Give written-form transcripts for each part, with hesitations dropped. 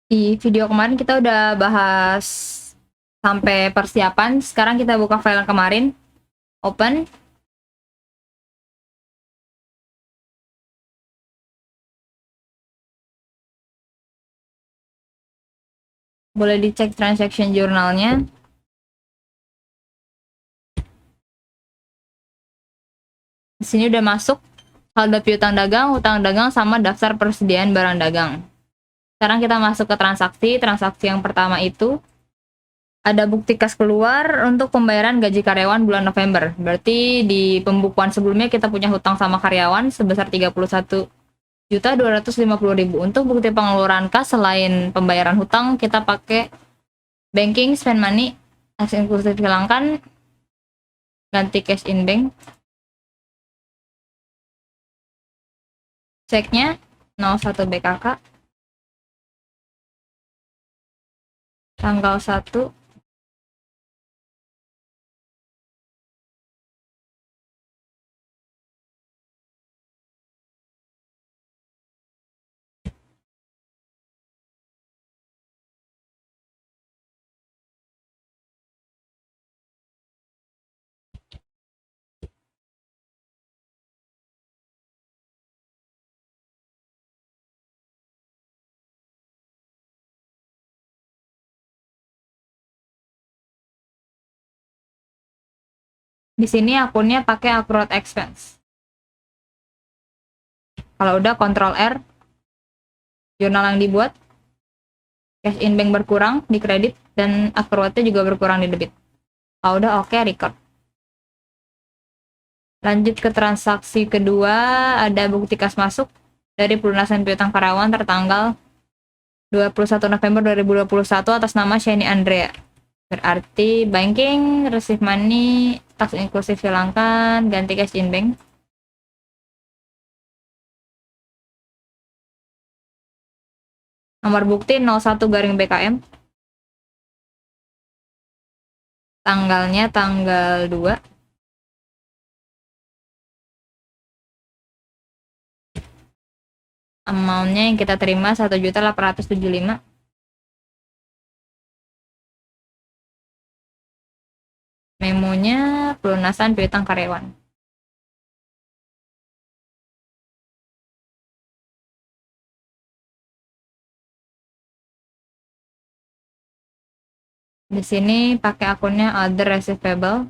Di video kemarin kita udah bahas sampai persiapan. Sekarang kita buka file yang kemarin. Open. Boleh dicek transaction journalnya. Di sini udah masuk saldo piutang dagang, utang dagang, sama daftar persediaan barang dagang. Sekarang kita masuk ke transaksi. Transaksi yang pertama itu ada bukti kas keluar untuk pembayaran gaji karyawan bulan November. Berarti di pembukuan sebelumnya kita punya hutang sama karyawan sebesar 31.250.000. Untuk bukti pengeluaran kas selain pembayaran hutang, kita pakai banking, spend money, as inklusif hilangkan, ganti cash in bank. Ceknya 01 BKK, tanggal 1, di sini akunnya pakai accrued expense. Kalau udah Ctrl R, jurnal yang dibuat, cash in bank berkurang di kredit, dan accruednya juga berkurang di debit. Kalau udah oke, record. Lanjut ke transaksi kedua, ada bukti kas masuk dari pelunasan piutang karyawan tertanggal 21 November 2021 atas nama Shani Andrea. Berarti banking, receive money, tax inklusif hilangkan, ganti cash in bank. Nomor bukti 01 garing BKM. Tanggalnya tanggal 2. Amountnya yang kita terima 1.875. Memonya pelunasan piutang karyawan. Di sini pakai akunnya other receivable.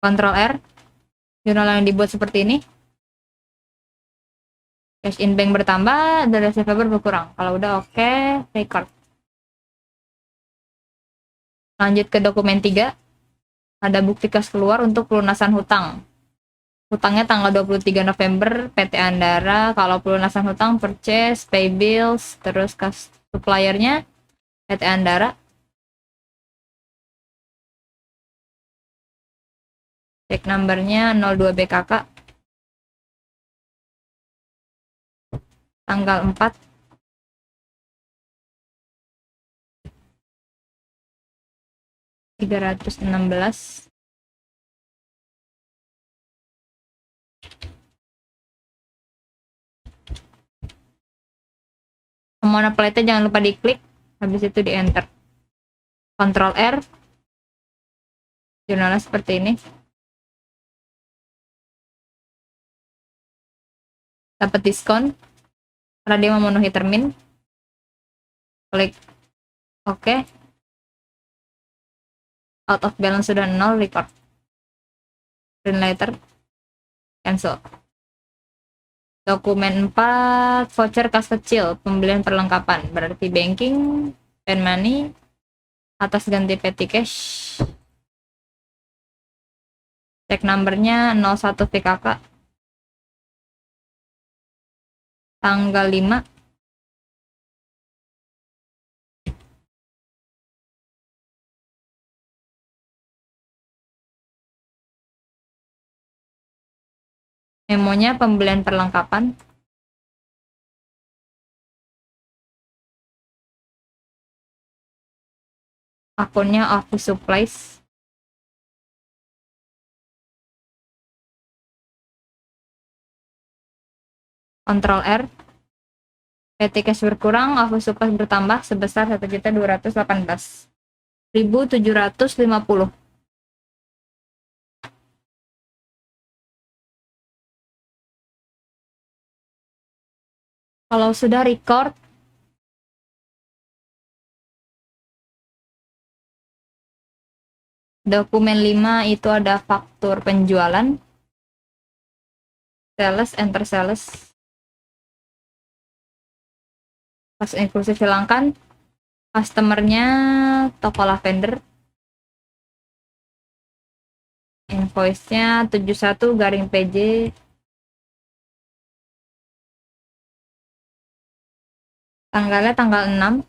Ctrl R. Jurnal yang dibuat seperti ini. Cash in bank bertambah, the receivable berkurang. Kalau udah oke, record. Lanjut ke dokumen 3. Ada bukti kas keluar untuk pelunasan hutang. Hutangnya tanggal 23 November, PT Andara. Kalau pelunasan hutang, purchase, pay bills, terus kas suppliernya PT Andara. Check numbernya 02 BKK. Tanggal 4. $316. Mana plate jangan lupa diklik, habis itu di enter. Ctrl R. Jurnalnya seperti ini. Dapat diskon karena dia memenuhi termin. Klik oke. Out of balance sudah 0, record. Print later, cancel. Dokumen 4, voucher kas kecil, pembelian perlengkapan. Berarti banking, spend money, atas ganti petty cash. Cek numbernya 01 PKK. Tanggal 5. Memonya pembelian perlengkapan. Akunnya office supplies. Ctrl R. PT cash berkurang, office supplies bertambah sebesar 1.218.750. Kalau sudah record, dokumen 5 itu ada faktur penjualan, sales, enter sales. Pas inklusif hilangkan, customernya toko lavender, invoice-nya 71-PJ, tanggalnya tanggal 6,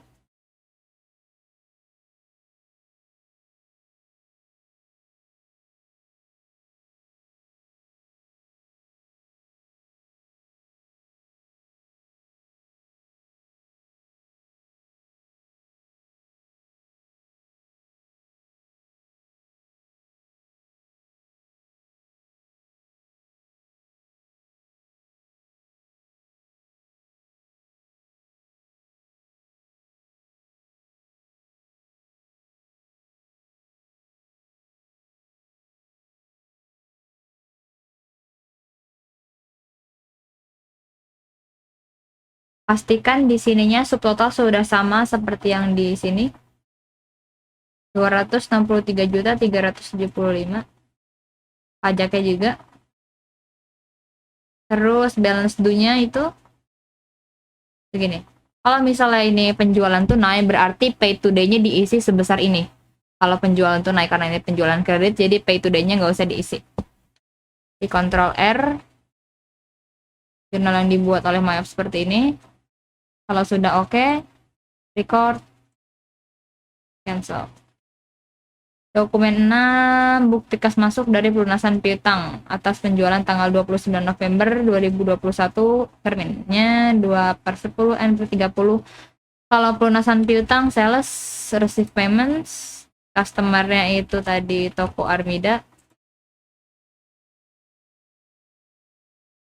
pastikan di sininya subtotal sudah sama seperti yang di sini, 263.375, pajaknya juga. Terus balance due-nya itu begini. Kalau misalnya ini penjualan tunai, berarti pay today-nya diisi sebesar ini. Kalau penjualan tunai, karena ini penjualan kredit, jadi pay today-nya nggak usah diisi. Di Ctrl R, jurnal yang dibuat oleh Mayap seperti ini. Kalau sudah oke, record, cancel. Dokumen 6, bukti kas masuk dari pelunasan piutang atas penjualan tanggal 29 November 2021, terminnya 2/10 N/30. Kalau pelunasan piutang, sales, receive payments, customer-nya itu tadi toko Armida.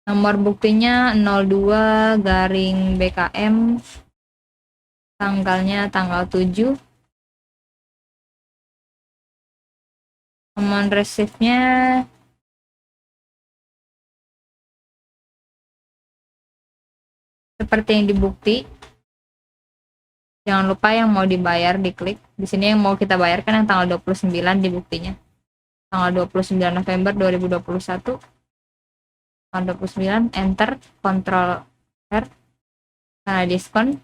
Nomor buktinya 02-BKM, tanggalnya tanggal 7. Amount receive-nya seperti yang di bukti. Jangan lupa yang mau dibayar diklik. Di sini yang mau kita bayarkan yang tanggal 29 di buktinya. Tanggal 29 November 2021. Tanggal 29, enter, Ctrl R. Nah, diskon.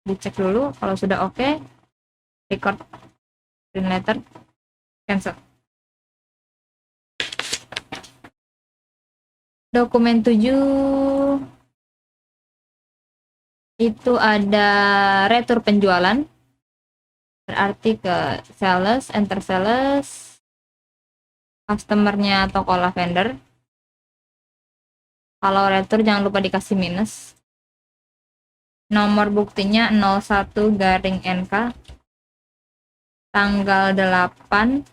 Dicek dulu kalau sudah oke. Record print letter, cancel. Dokumen 7 itu ada retur penjualan, berarti ke sales, enter sales, customernya toko lavender. Kalau retur jangan lupa dikasih minus. Nomor buktinya 01-NK, tanggal 8,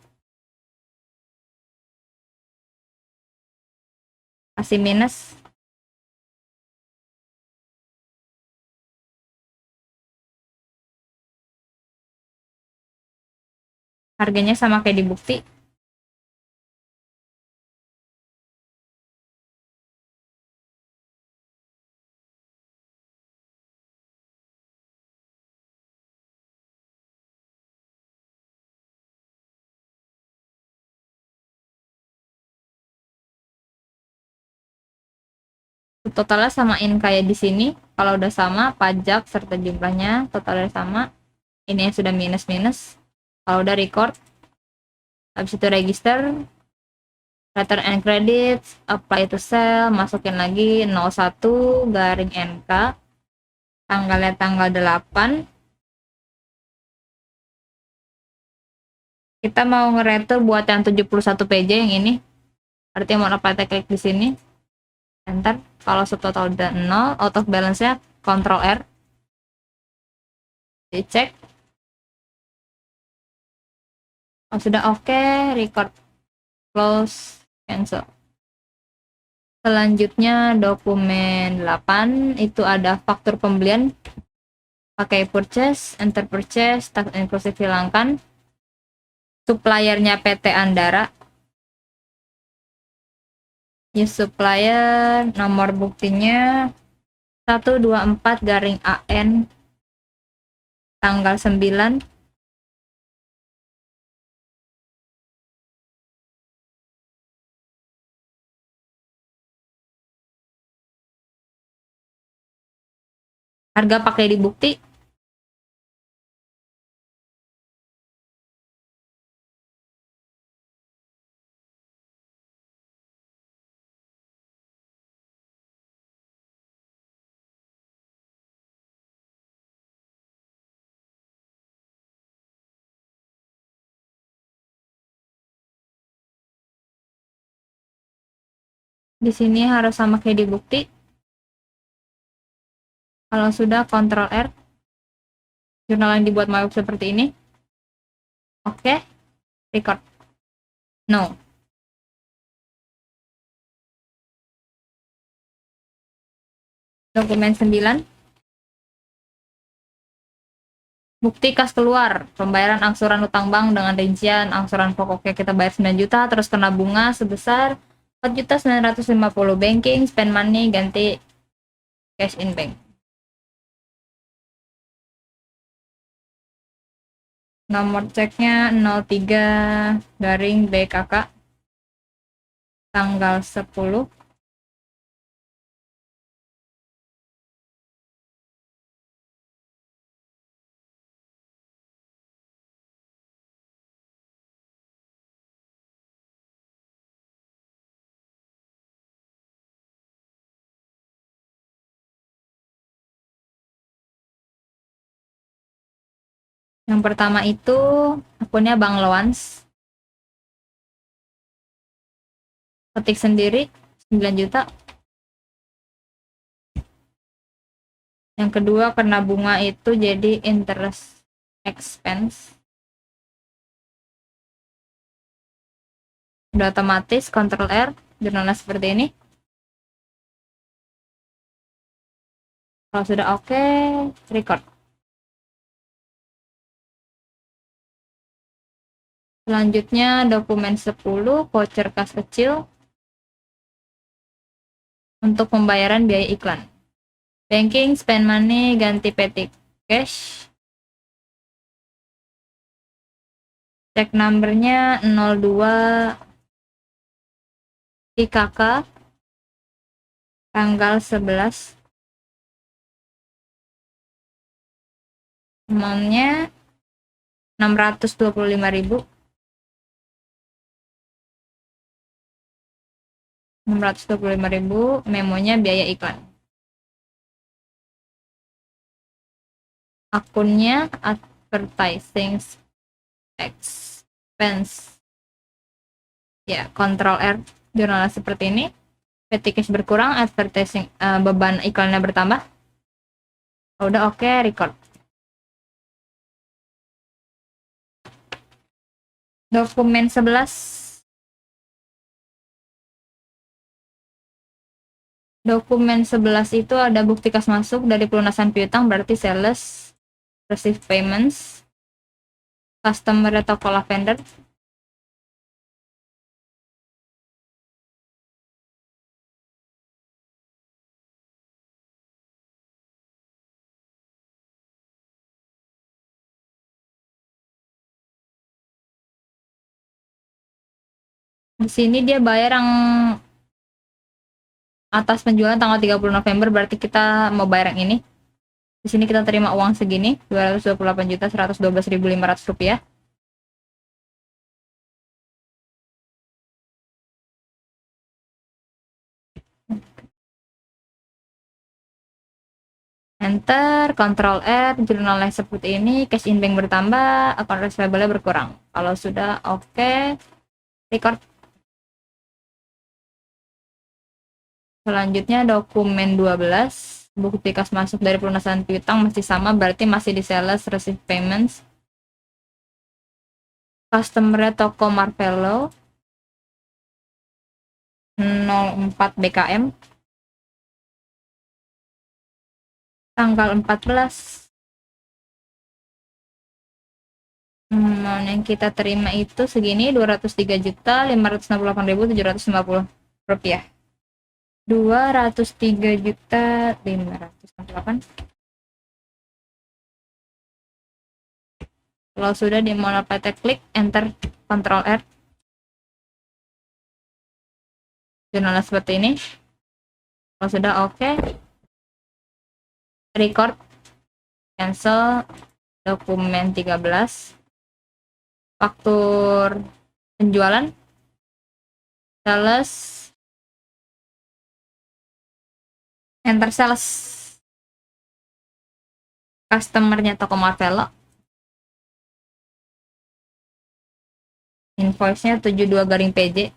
kasih minus. Harganya sama kayak di bukti. Totalnya samain kayak di sini. Kalau udah sama, pajak serta jumlahnya totalnya sama. Ini yang sudah minus-minus. Kalau udah record, habis itu register, letter and credits, apply to sell, masukin lagi 01-NK, tanggalnya tanggal 8. Kita mau ngeretur buat yang 71 PJ yang ini. Berarti mau apa, kita klik di sini. Enter. Kalau subtotal udah 0, out of balance-nya Ctrl R. Dicek. Oh, sudah oke, record, close, cancel. Selanjutnya dokumen 8 itu ada faktur pembelian pakai purchase, enter purchase, tax inclusive hilangkan. Suppliernya PT Andara. Ya, supplier nomor buktinya 124-AN tanggal 9. Harga pakai di bukti. Di sini harus sama kayak di bukti. Kalau sudah, Ctrl R. Jurnal yang dibuat Mawib seperti ini. Oke. Record. No. Dokumen 9. Bukti kas keluar. Pembayaran angsuran utang bank dengan rincian angsuran pokoknya kita bayar 9 juta, terus kena bunga sebesar 4.950. Banking, spend money, ganti cash in bank. Nomor ceknya 03-BKK tanggal 10. Yang pertama itu akunnya Bank Loans. Ketik sendiri 9 juta. Yang kedua kena bunga itu jadi interest expense. Udah otomatis, Ctrl R, jurnalnya seperti ini. Kalau sudah oke, record. Selanjutnya dokumen 10, voucher kas kecil untuk pembayaran biaya iklan. Banking, spend money, ganti petty cash. Check numbernya 02 IKK tanggal 11. Amountnya 625.000. 625.000, memonya biaya iklan. Akunnya advertising expense. Ya, Ctrl R, jurnalnya seperti ini. Petty cash berkurang, advertising beban iklannya bertambah. Udah oke, record. Dokumen 11. Dokumen 11 itu ada bukti kas masuk dari pelunasan piutang, berarti sales receive payments, customer toko lavender. Di sini dia bayar yang atas penjualan tanggal 30 November, berarti kita mau bayar yang ini. Di sini kita terima uang segini, 228.112.500 rupiah. Enter, Ctrl R, jurnalnya seperti ini, cash in bank bertambah, account receivable berkurang. Kalau sudah oke, record. Selanjutnya dokumen 12, bukti kas masuk dari pelunasan piutang masih sama, berarti masih di sales receive payments. Customer toko Marvello. 04 BKM tanggal 14. Yang kita terima itu segini, 203.568.750 rupiah. 203.568. Kalau sudah dimulai PT klik enter Ctrl R. Jurnalnya seperti ini. Kalau sudah oke, record, cancel, dokumen 13, faktur penjualan, sales, enter sales, customernya toko Marvelo, invoice-nya 72-PJ,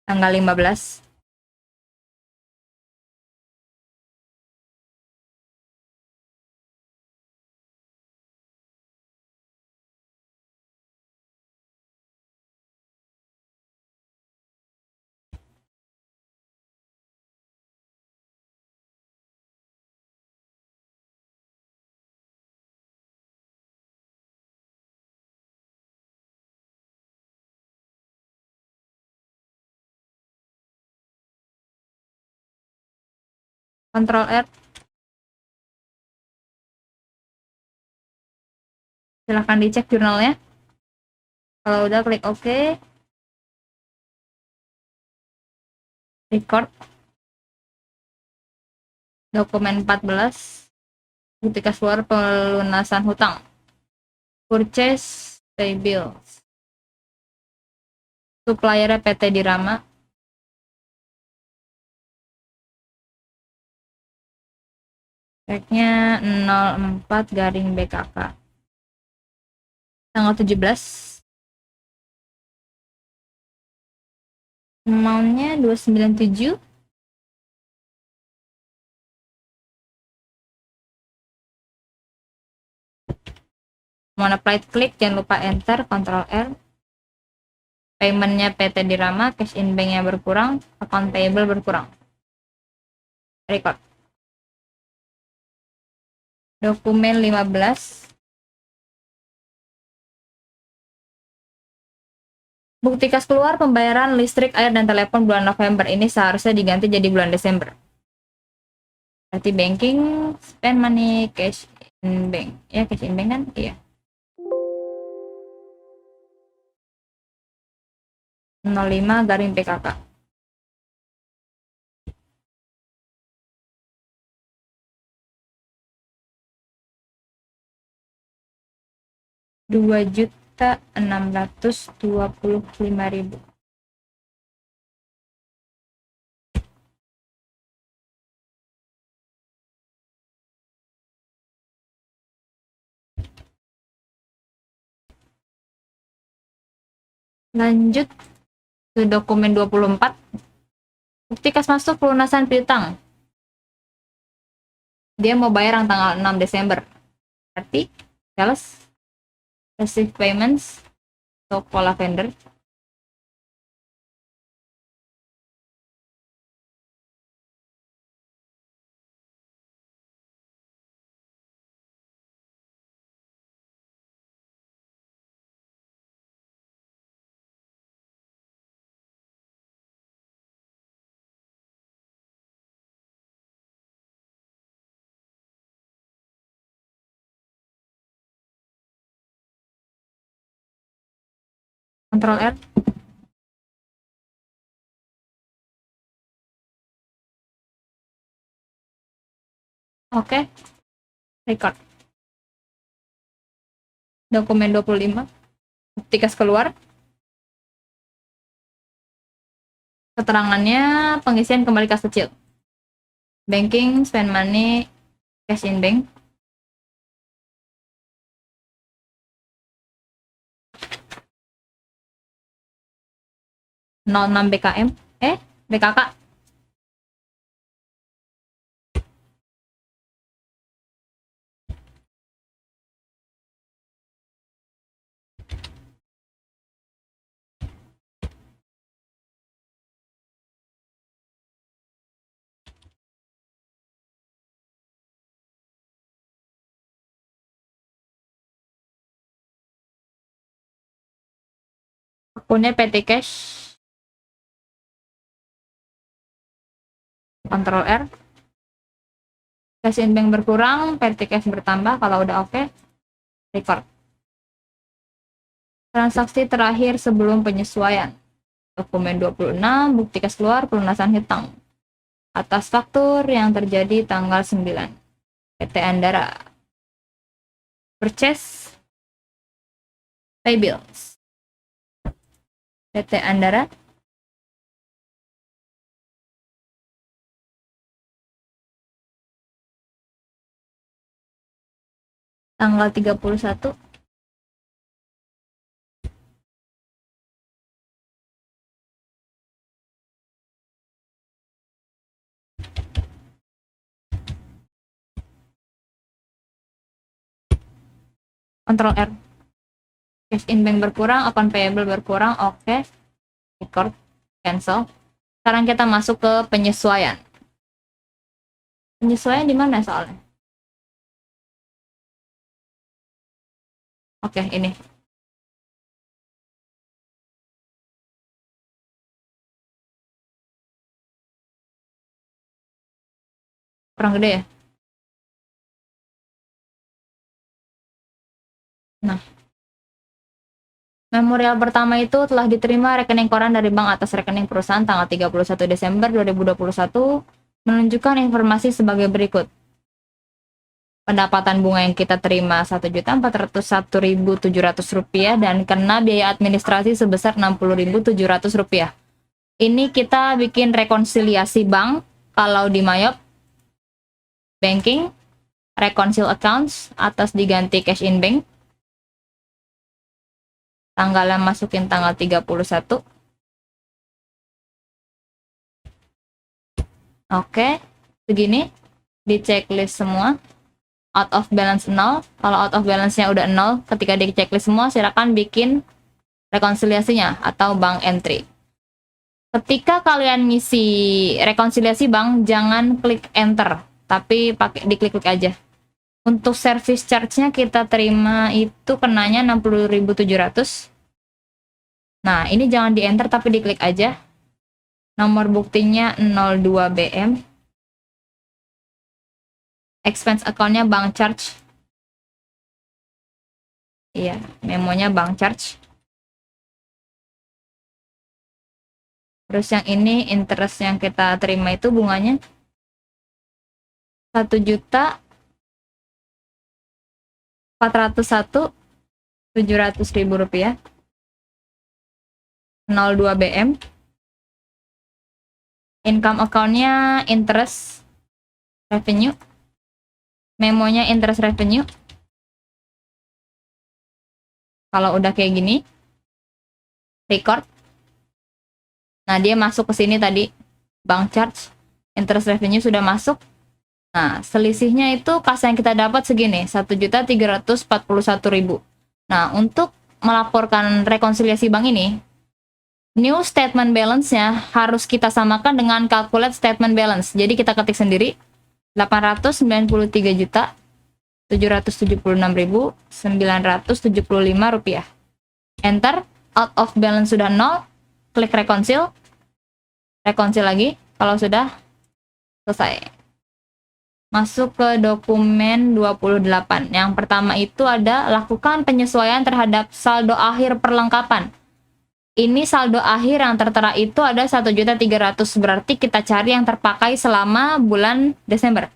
tanggal 15. Ctrl R. Silahkan dicek jurnalnya. Kalau udah klik OK. Record. Dokumen 14. Bukti kas keluar pelunasan hutang. Purchase pay bills. Suppliernya PT Dirama. Tagnya 04-BKK. Tanggal 17. Amount-nya 297. Mau apply klik, jangan lupa enter, Ctrl R. Payment-nya PT Dirama, cash in bank-nya berkurang, account payable berkurang. Record. Dokumen 15. Bukti kas keluar pembayaran listrik, air, dan telepon bulan November ini seharusnya diganti jadi bulan Desember. Berarti banking, spend money, cash in bank. Ya, cash in bank kan? Iya. 05-PKK. Rp2.625.000. Lanjut ke dokumen 24. Bukti kas masuk pelunasan piutang. Dia mau bayar yang tanggal 6 Desember. Berarti sales, receive payments, toko lavender. Ctrl R. Oke. Record. Dokumen 25. Bukti kas keluar. Keterangannya pengisian kembali kas kecil. Banking, spend money, cash in bank. Nol 06 BKM. BKK. akunnya PT Cash, Ctrl R. Cash in bank berkurang, PT Cash bertambah. Kalau udah oke, record. Transaksi terakhir sebelum penyesuaian. Dokumen 26, bukti kas keluar, pelunasan hutang atas faktur yang terjadi tanggal 9. PT Andara. Purchase, pay bills. PT Andara. Tanggal 31. Ctrl R. Cash in bank berkurang, account payable berkurang, oke. Record, cancel. Sekarang kita masuk ke penyesuaian. Penyesuaian di mana soalnya? Oke, ini. Kurang gede ya? Nah, memorial pertama itu telah diterima rekening koran dari bank atas rekening perusahaan tanggal 31 Desember 2021 menunjukkan informasi sebagai berikut. Pendapatan bunga yang kita terima Rp1.401.700 dan kena biaya administrasi sebesar Rp60.700. Ini kita bikin rekonsiliasi bank. Kalau di Mayop, banking, reconcile accounts, atas diganti cash in bank. Tanggalnya masukin tanggal 31. Oke, begini. Di checklist semua. Out of balance 0. Kalau out of balance-nya udah 0, ketika di checklist semua, silakan bikin rekonsiliasinya atau bank entry. Ketika kalian ngisi rekonsiliasi bank, jangan klik enter, tapi pakai diklik-klik aja. Untuk service charge-nya kita terima itu kenanya 60.700. Nah, ini jangan di enter tapi diklik aja. Nomor buktinya 02 BM. Expense account-nya bank charge. Iya, memonya bank charge. Terus yang ini interest yang kita terima itu bunganya 1.401.700.000 rupiah. 02 BM. Income account-nya interest revenue. Memonya interest revenue. Kalau udah kayak gini, record. Nah, dia masuk ke sini tadi. Bank charge, interest revenue sudah masuk. Nah, selisihnya itu kas yang kita dapat segini, 1.341.000. Nah, untuk melaporkan rekonsiliasi bank ini, new statement balance-nya harus kita samakan dengan calculate statement balance. Jadi kita ketik sendiri 893.776.975 rupiah. Enter. Out of balance sudah 0. Klik reconcile. Reconcile lagi. Kalau sudah selesai. Masuk ke dokumen 28. Yang pertama itu ada lakukan penyesuaian terhadap saldo akhir perlengkapan. Ini saldo akhir yang tertera itu ada 1.300.000, berarti kita cari yang terpakai selama bulan Desember.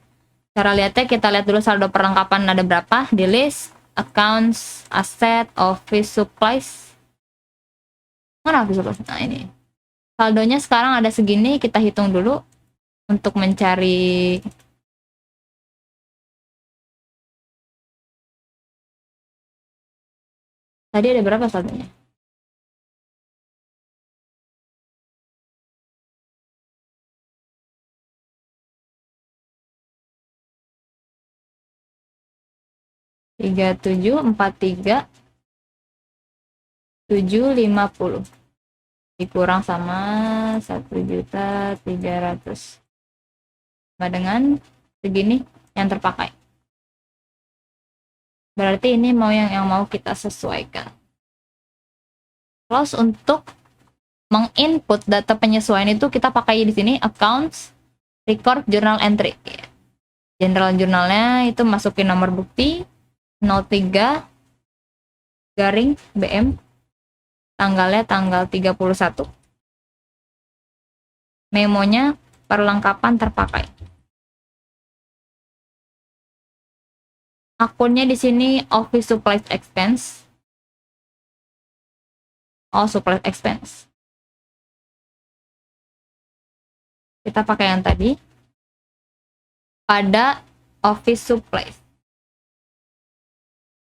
Cara lihatnya kita lihat dulu saldo perlengkapan ada berapa di list, accounts, asset, office supplies. Mana office supplies? Nah, ini. Saldonya sekarang ada segini, kita hitung dulu untuk mencari tadi ada berapa saldonya? Tiga 3743.750 dikurang sama 1.300.000 sama dengan segini yang terpakai. Berarti ini mau yang mau kita sesuaikan. Close untuk menginput data penyesuaian itu kita pakai di sini accounts, record, journal entry. General jurnalnya itu masukin nomor bukti 03 garing BM, tanggalnya tanggal 31. Memonya perlengkapan terpakai. Akunnya di sini office supplies expense. Oh, supplies expense. Kita pakai yang tadi. Pada office supplies.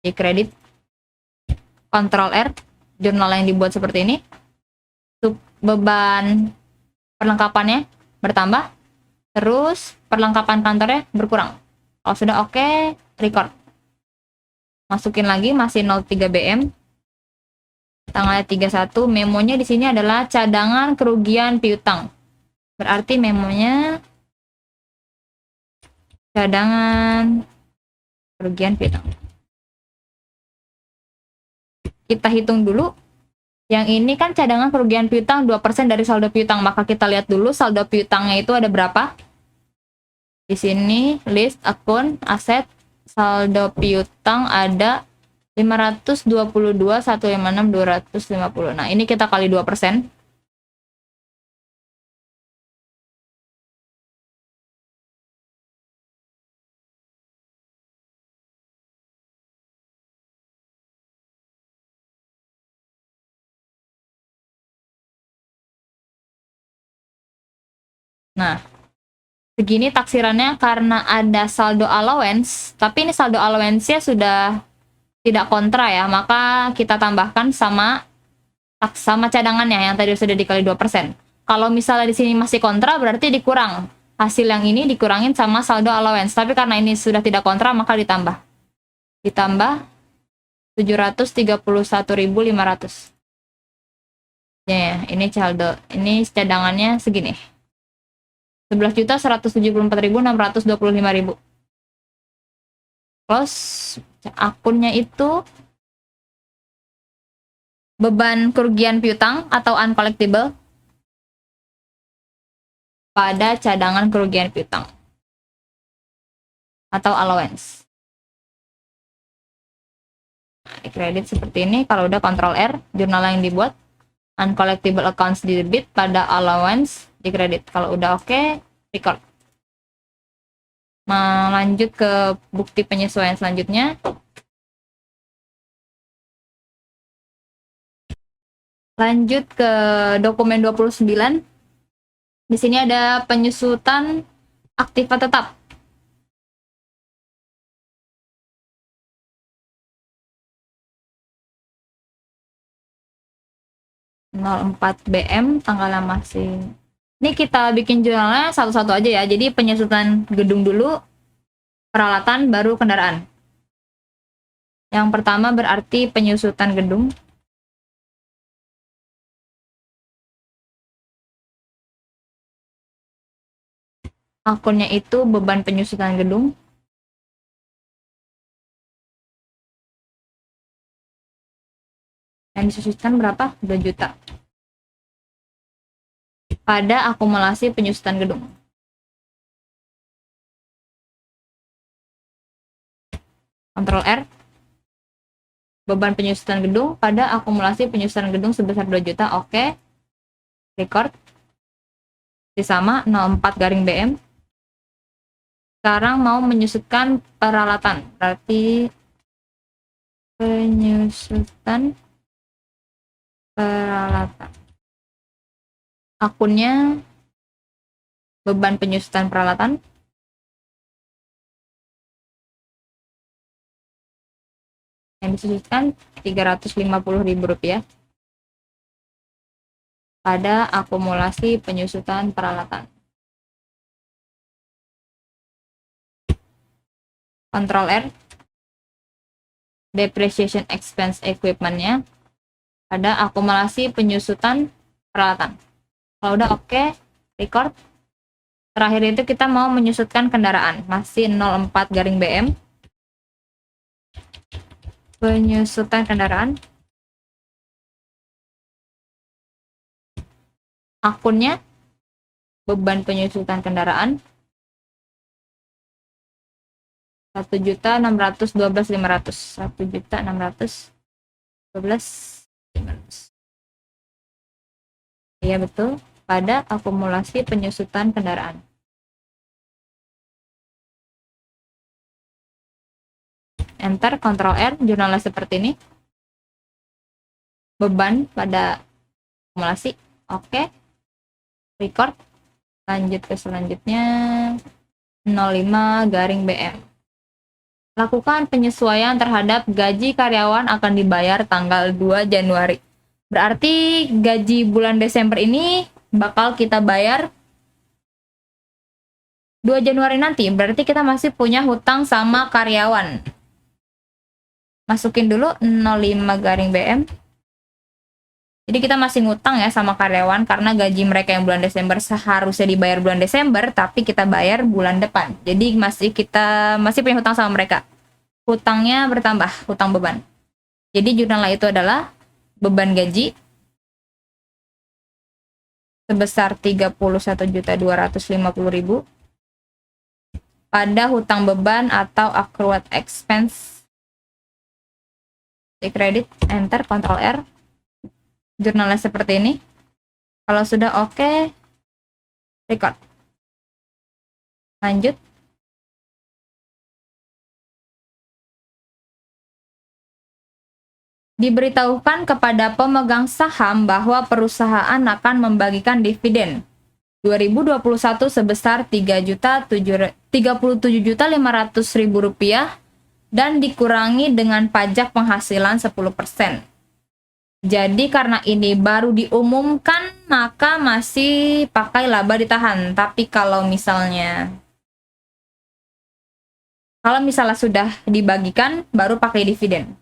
Di kredit. Ctrl R, jurnal yang dibuat seperti ini. Beban perlengkapannya bertambah. Terus perlengkapan kantornya berkurang. Kalau sudah oke, record. Masukin lagi masih 03 BM. Tanggal 31, memonya di sini adalah cadangan kerugian piutang. Berarti memonya cadangan kerugian piutang. Kita hitung dulu. Yang ini kan cadangan kerugian piutang 2% dari saldo piutang, maka kita lihat dulu saldo piutangnya itu ada berapa. Di sini list akun aset saldo piutang ada 522 156 250. Nah, ini kita kali 2%. Nah, segini taksirannya karena ada saldo allowance, tapi ini saldo allowance-nya sudah tidak kontra ya, maka kita tambahkan sama cadangannya yang tadi sudah dikali 2%. Kalau misalnya di sini masih kontra, berarti dikurang. Hasil yang ini dikurangin sama saldo allowance, tapi karena ini sudah tidak kontra, maka ditambah. Ditambah 731.500. Ya, ini saldo. Ini cadangannya segini. 11.174.625.000. Plus akunnya itu beban kerugian piutang atau uncollectible pada cadangan kerugian piutang atau allowance. Nah, di kredit seperti ini, kalau udah Ctrl R, jurnal yang dibuat, uncollectible accounts di debit, pada allowance di kredit. Kalau udah oke, record. Lanjut ke bukti penyesuaian selanjutnya. Lanjut ke dokumen 29. Di sini ada penyusutan aktiva tetap. (04 BM) tanggalnya masih. Ini kita bikin jurnalnya satu-satu aja ya. Jadi penyusutan gedung dulu, peralatan, baru kendaraan. Yang pertama berarti penyusutan gedung. Akunnya itu beban penyusutan gedung. Yang disusutkan berapa? 2 juta. Pada akumulasi penyusutan gedung. Ctrl R. Beban penyusutan gedung pada akumulasi penyusutan gedung sebesar 2 juta. Oke. Record. Sama 04 garing BM. Sekarang mau menyusutkan peralatan. Berarti penyusutan peralatan. Akunnya beban penyusutan peralatan. Yang disusutkan Rp350.000 pada akumulasi penyusutan peralatan. Ctrl R. Depreciation expense equipment-nya ada akumulasi penyusutan peralatan. Kalau udah oke, record. Terakhir itu kita mau menyusutkan kendaraan. Masih 04 garing BM. Penyusutan kendaraan. akunnya beban penyusutan kendaraan 1.612.500. 1.612.500. Iya betul, pada akumulasi penyusutan kendaraan. Enter, Ctrl R, jurnalnya seperti ini. Beban pada akumulasi. Oke. Record. Lanjut ke selanjutnya. 05-BM. Lakukan penyesuaian terhadap gaji karyawan akan dibayar tanggal 2 Januari. Berarti gaji bulan Desember ini bakal kita bayar 2 Januari nanti. Berarti kita masih punya hutang sama karyawan. Masukin dulu 05-BM. Jadi kita masih ngutang ya sama karyawan karena gaji mereka yang bulan Desember seharusnya dibayar bulan Desember, tapi kita bayar bulan depan. Jadi kita masih punya hutang sama mereka. Hutangnya bertambah, hutang beban. Jadi jurnalnya itu adalah beban gaji sebesar 31.250.000 pada hutang beban atau accrued expense. Di kredit, enter, Ctrl R. Jurnalnya seperti ini. Kalau sudah oke, record. Lanjut. Diberitahukan kepada pemegang saham bahwa perusahaan akan membagikan dividen 2021 sebesar Rp37.500.000 dan dikurangi dengan pajak penghasilan 10%. Jadi karena ini baru diumumkan, maka masih pakai laba ditahan. Tapi kalau misalnya sudah dibagikan, baru pakai dividen.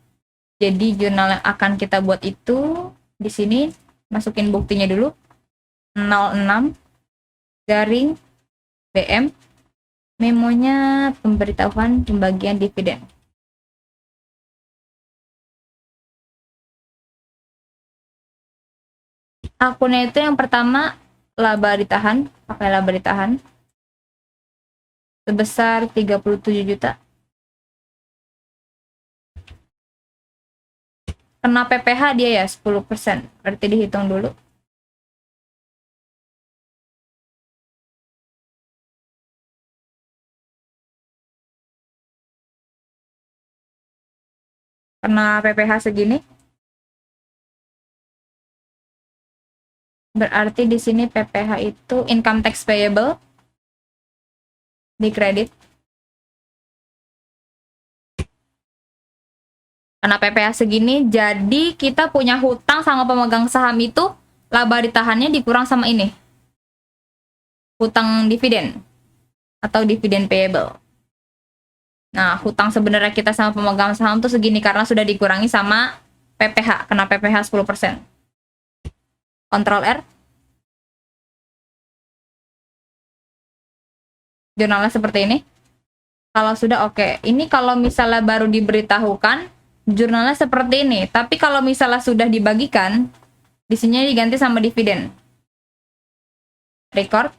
Jadi jurnal yang akan kita buat itu di sini, masukin buktinya dulu. 06-BM. Memonya pemberitahuan pembagian dividen. Akunnya itu yang pertama laba ditahan, pakai laba ditahan sebesar 37 juta. Kena PPh dia ya 10%, berarti dihitung dulu. Kena PPh segini. Berarti di sini PPh itu income tax payable di kredit. Karena PPh segini, jadi kita punya hutang sama pemegang saham itu laba ditahannya dikurang sama ini. Hutang dividen atau dividen payable. Nah, hutang sebenarnya kita sama pemegang saham tuh segini karena sudah dikurangi sama PPh, kena PPh 10%. Ctrl R. Jurnalnya seperti ini. Kalau sudah oke. Ini kalau misalnya baru diberitahukan, jurnalnya seperti ini. Tapi kalau misalnya sudah dibagikan, di sini diganti sama dividen. Record.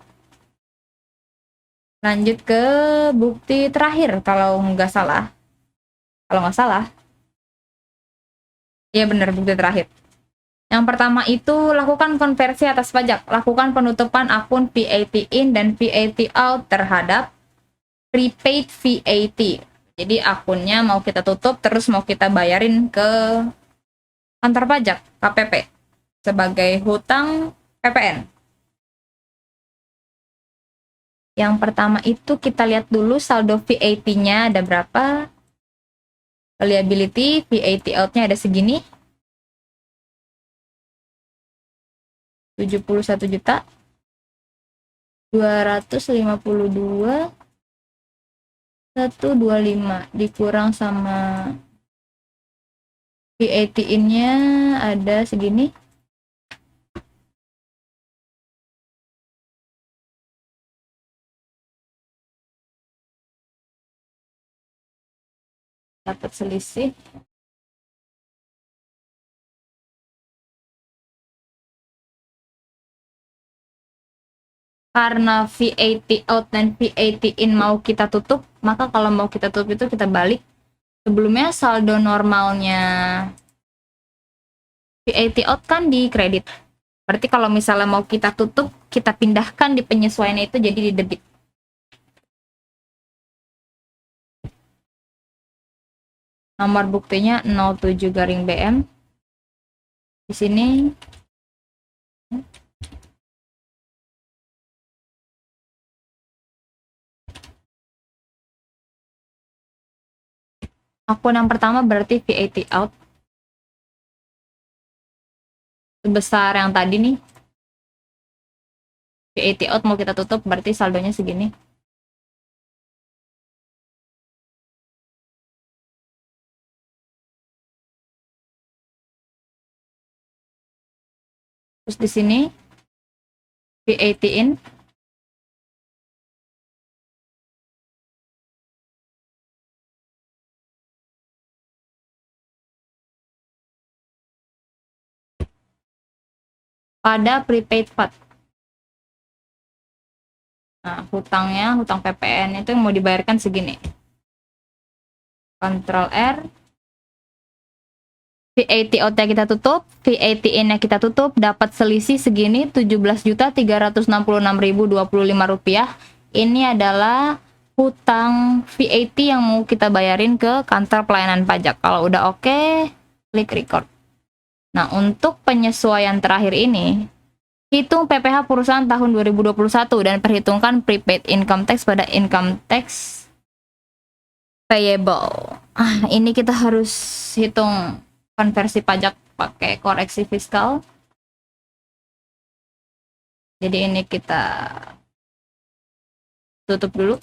Lanjut ke bukti terakhir kalau nggak salah. Kalau nggak salah. Iya benar, bukti terakhir. Yang pertama itu lakukan konversi atas pajak. Lakukan penutupan akun VAT in dan VAT out terhadap prepaid VAT. Jadi akunnya mau kita tutup terus mau kita bayarin ke kantor pajak KPP sebagai hutang PPN. Yang pertama itu kita lihat dulu saldo VAT-nya ada berapa. Liability VAT out-nya ada segini. 71.252.125 dikurang sama VAT in-nya ada segini. Dapat selisih Karena VAT out dan VAT in mau kita tutup, maka kalau mau kita tutup itu kita balik. Sebelumnya saldo normalnya VAT out kan di kredit. Berarti kalau misalnya mau kita tutup, kita pindahkan di penyesuaian itu jadi di debit. Nomor buktinya 07-BM. Di sini akun yang pertama berarti VAT out sebesar yang tadi nih. VAT out mau kita tutup berarti saldonya segini. Terus di sini VAT in pada prepaid part. Nah, hutangnya, hutang PPN itu yang mau dibayarkan segini. Ctrl R. VAT out-nya kita tutup, VAT in-nya kita tutup, dapat selisih segini 17.366.025 rupiah. Ini adalah hutang VAT yang mau kita bayarin ke kantor pelayanan pajak. Kalau udah oke, klik record. Nah, untuk penyesuaian terakhir ini, hitung PPh perusahaan tahun 2021 dan perhitungkan prepaid income tax pada income tax payable. Ini kita harus hitung konversi pajak pakai koreksi fiskal. Jadi ini kita tutup dulu.